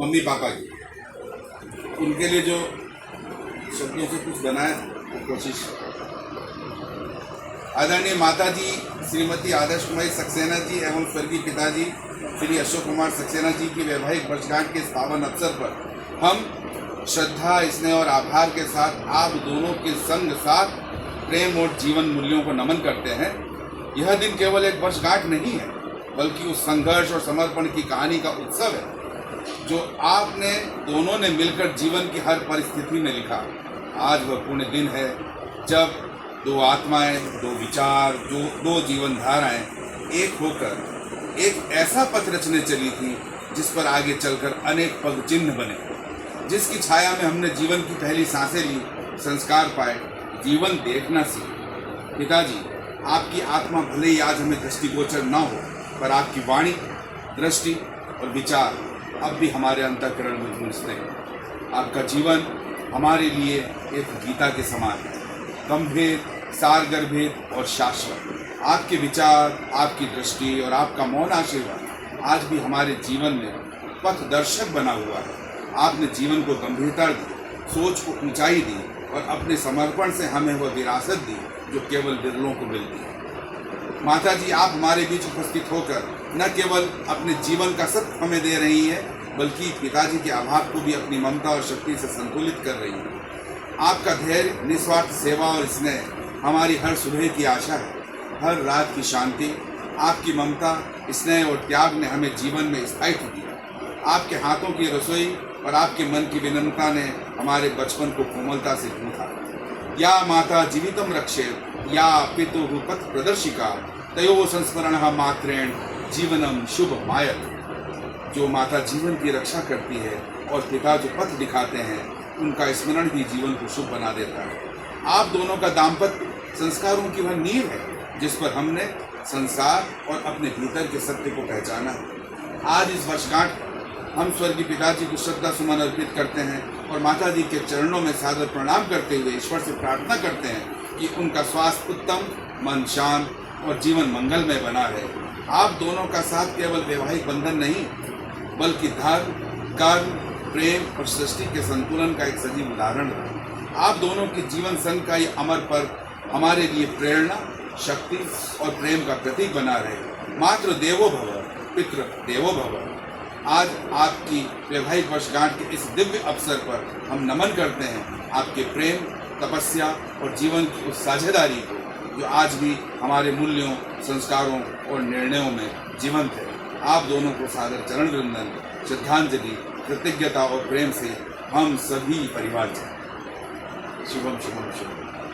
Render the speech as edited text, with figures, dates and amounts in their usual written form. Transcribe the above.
Mummy papa की, उनके लिए जो शब्दों से कुछ बनाए वो कोशिश। आदरणीय माता जी श्रीमती आदर्श कुमारी सक्सेना जी एवं स्वर्गीय पिताजी श्री अशोक कुमार सक्सेना जी की वैवाहिक वर्षगांठ के इस पावन अवसर पर हम श्रद्धा, स्नेह और आभार के साथ आप दोनों के संग साथ प्रेम और जीवन मूल्यों को नमन करते हैं। यह दिन केवल एक वर्षगांठ नहीं है, बल्कि उस संघर्ष और समर्पण की कहानी का उत्सव है जो आपने दोनों ने मिलकर जीवन की हर परिस्थिति में लिखा। आज वह पुण्य दिन है जब दो आत्माएं, दो विचार, दो जीवन धाराएं एक होकर एक ऐसा पथ रचने चली थी जिस पर आगे चलकर अनेक पग चिन्ह बने, जिसकी छाया में हमने जीवन की पहली सांसें ली, संस्कार पाए, जीवन देखना सीखे। पिताजी, आपकी आत्मा भले ही आज हमें दृष्टिगोचर न हो, पर आपकी वाणी, दृष्टि और विचार अब भी हमारे अंतःकरण में गूंजते हैं। आपका जीवन हमारे लिए एक गीता के समान है, गंभीर, सारगर्भित और शाश्वत। आपके विचार, आपकी दृष्टि और आपका मौन आशीर्वाद आज भी हमारे जीवन में पथ दर्शक बना हुआ है। आपने जीवन को गंभीरता दी, सोच को ऊंचाई दी और अपने समर्पण से हमें वह विरासत दी जो केवल बिरलों को मिलती है। माता जी, आप हमारे बीच उपस्थित होकर न केवल अपने जीवन का सत्य हमें दे रही है, बल्कि पिताजी के अभाव को भी अपनी ममता और शक्ति से संतुलित कर रही है। आपका धैर्य, निस्वार्थ सेवा और स्नेह हमारी हर सुबह की आशा है, हर रात की शांति। आपकी ममता, स्नेह और त्याग ने हमें जीवन में स्थायित्व दिया। आपके हाथों की रसोई और आपके मन की विनम्रता ने हमारे बचपन को कोमलता से गूंथा। या माता जीवितम रक्षेत या पितुः पथ प्रदर्शिका तयो संस्मरणः मात्रेण जीवनम शुभ मायत। जो माता जीवन की रक्षा करती है और पिता जो पथ दिखाते हैं, उनका स्मरण ही जीवन को शुभ बना देता है। आप दोनों का दाम्पत्य संस्कारों की वह नींव है जिस पर हमने संसार और अपने भीतर के सत्य को पहचाना है। आज इस वर्षगांठ हम स्वर्गीय पिताजी को श्रद्धा सुमन अर्पित करते हैं और माता जी के चरणों में सादर प्रणाम करते हुए ईश्वर से प्रार्थना करते हैं कि उनका स्वास्थ्य उत्तम, मन शांत और जीवन मंगलमय बना रहे। आप दोनों का साथ केवल वैवाहिक बंधन नहीं, बल्कि धर्म, कर्म, प्रेम और सृष्टि के संतुलन का एक सजीव उदाहरण है। आप दोनों के जीवन संग का ये अमर पर्व हमारे लिए प्रेरणा, शक्ति और प्रेम का प्रतीक बना रहे। मातृ देवो भव, पितृ देवो भव। आज आपकी वैवाहिक वर्षगांठ के इस दिव्य अवसर पर हम नमन करते हैं आपके प्रेम, तपस्या और जीवन की उस साझेदारी को जो आज भी हमारे मूल्यों, संस्कारों और निर्णयों में जीवंत है। आप दोनों को सादर चरण वंदन, श्रद्धांजलि, कृतज्ञता और प्रेम से हम सभी परिवार शुभम शुभम शुभम।